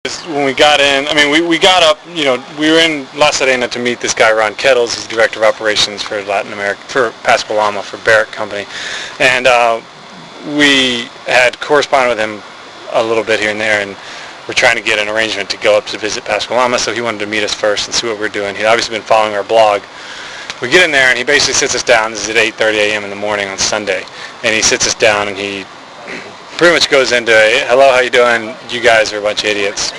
When we got in, I mean, we got up, we were in La Serena to meet this guy, Ron Kettles. He's director of operations for Latin America, for Pascua Lama, for Barrick Company. And we had corresponded with him a little bit here and there, and we're trying to get an arrangement to go up to visit Pascua Lama, so he wanted to meet us first and see what we're doing. He'd obviously been following our blog. We get in there, and he basically sits us down. This is at 8:30 a.m. in the morning on Sunday. And he sits us down, and he pretty much goes into a, hello, how you doing? You guys are a bunch of idiots.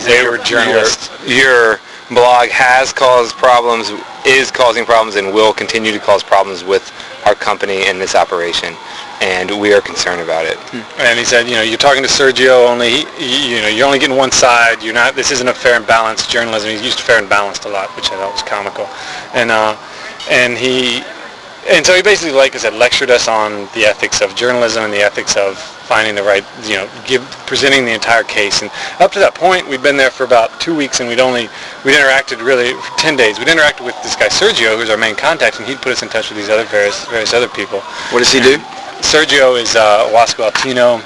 They were journalists. Your blog has caused problems, is causing problems, and will continue to cause problems with our company and this operation. And we are concerned about it. And he said, you're talking to Sergio only, you're only getting one side. You're not. This isn't a fair and balanced journalism. He's used to fair and balanced a lot, which I thought was comical. And so he basically, like I said, lectured us on the ethics of journalism and the ethics of finding the right, presenting the entire case. And up to that point, we'd been there for about 2 weeks, and we'd interacted really for 10 days. We'd interacted with this guy Sergio, who's our main contact, and he'd put us in touch with these other various other people. What does he do? Sergio is Huasco-Altino.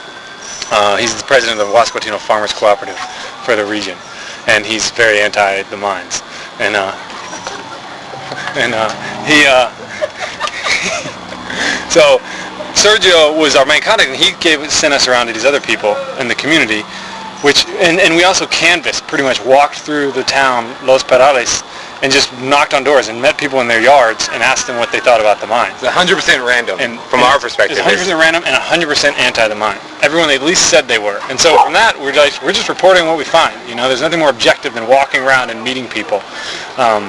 He's the president of the Huasco-Altino Farmers Cooperative for the region, and he's very anti the mines. So Sergio was our main contact, and he sent us around to these other people in the community, and we also canvassed, pretty much walked through the town, Los Perales, and just knocked on doors and met people in their yards and asked them what they thought about the mines. It's 100% random, from our perspective. It's 100% random and 100% anti the mine. Everyone at least said they were. And so from that, we're just reporting what we find. There's nothing more objective than walking around and meeting people.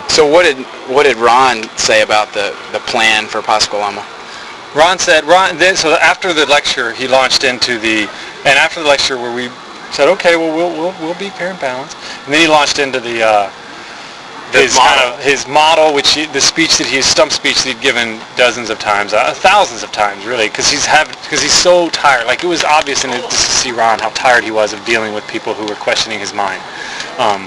So what did Ron say about the plan for Pascua Lama? Ron said, so after the lecture, he launched into after the lecture where we said, okay, well, we'll be fair and balanced. And then he launched into his model, the stump speech that he'd given dozens of times, thousands of times, really, because he's so tired. Like, it was obvious to see Ron how tired he was of dealing with people who were questioning his mind. So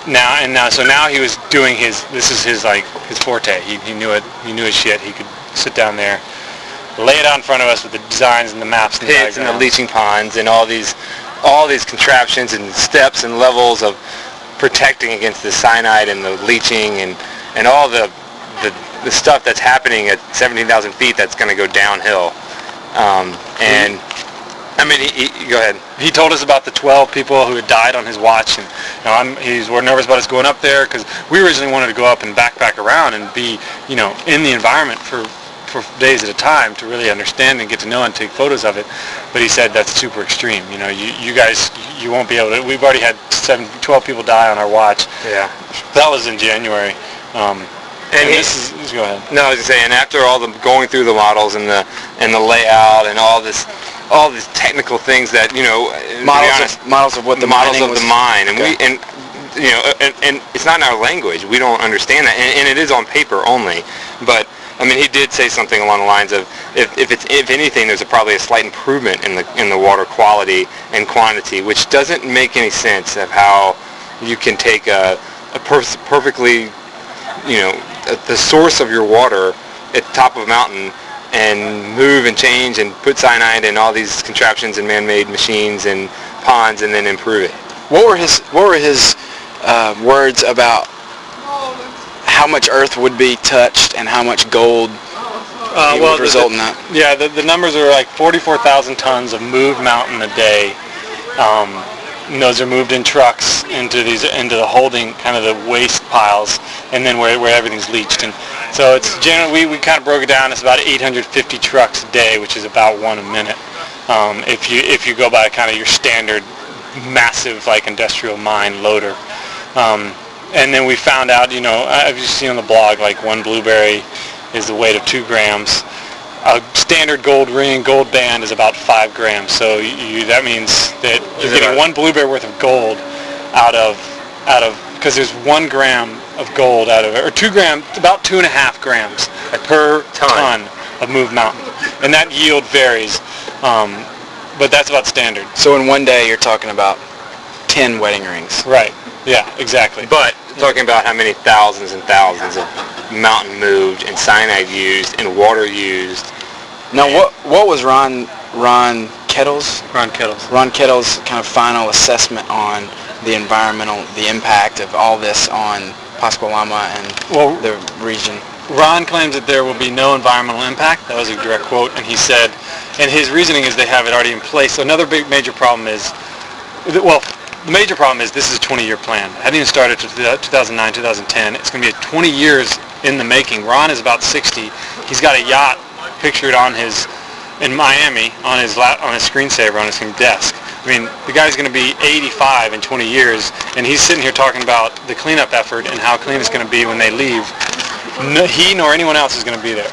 now he was doing this is his forte. He knew it. He knew his shit. He could sit down there, lay it out in front of us with the designs and the maps and the pits and the leaching ponds and all these contraptions and steps and levels of protecting against the cyanide and the leaching and all the stuff that's happening at 17,000 feet that's going to go downhill. Go ahead. He told us about the 12 people who had died on his watch, and we're nervous about us going up there because we originally wanted to go up and backpack around and be, in the environment for days at a time to really understand and get to know and take photos of it. But he said that's super extreme. You guys, you won't be able to. We've already had 12 people die on our watch. Yeah. That was in January. Go ahead. No, I was just saying, after all the going through the models and the layout and all these technical things that models of what the models of the mine, and okay. and it's not in our language. We don't understand that, and it is on paper only. But he did say something along the lines of if anything, there's probably a slight improvement in the water quality and quantity, which doesn't make any sense of how you can take a perfectly the source of your water at the top of a mountain and move and change and put cyanide in all these contraptions and man-made machines and ponds and then improve it. What were his words about how much earth would be touched and how much gold would result in that? Yeah, the numbers are like 44,000 tons of moved mountain a day. And those are moved in trucks into the holding, kind of the waste piles, and then where everything's leached. And so it's generally, we kind of broke it down. It's about 850 trucks a day, which is about one a minute. If you go by kind of your standard massive industrial mine loader. And then we found out, I've just seen on the blog, one blueberry is the weight of 2 grams. A standard gold ring, gold band is about 5 grams. So that means that you're getting 1 blueberry worth of gold out of because there's 1 gram of gold out of it, or 2 grams, about 2.5 grams per ton of moved mountain, and that yield varies. But that's about standard. So in one day, you're talking about 10 wedding rings. Right. Yeah. Exactly. But talking about how many thousands and thousands of mountain moved and cyanide used and water used. Now, what was Ron Kettles? Ron Kittles. Ron Kettles' kind of final assessment on the impact of all this on Pascua Lama and the region. Ron claims that there will be no environmental impact. That was a direct quote. And he said, and his reasoning is they have it already in place. So another big major problem is, well, the major problem is this is a 20-year plan. It hadn't even started to 2009, 2010. It's going to be 20 years in the making. Ron is about 60. He's got a yacht pictured on in Miami on his screensaver on his desk. I mean, the guy's going to be 85 in 20 years, and he's sitting here talking about the cleanup effort and how clean it's going to be when they leave. No, he nor anyone else is going to be there.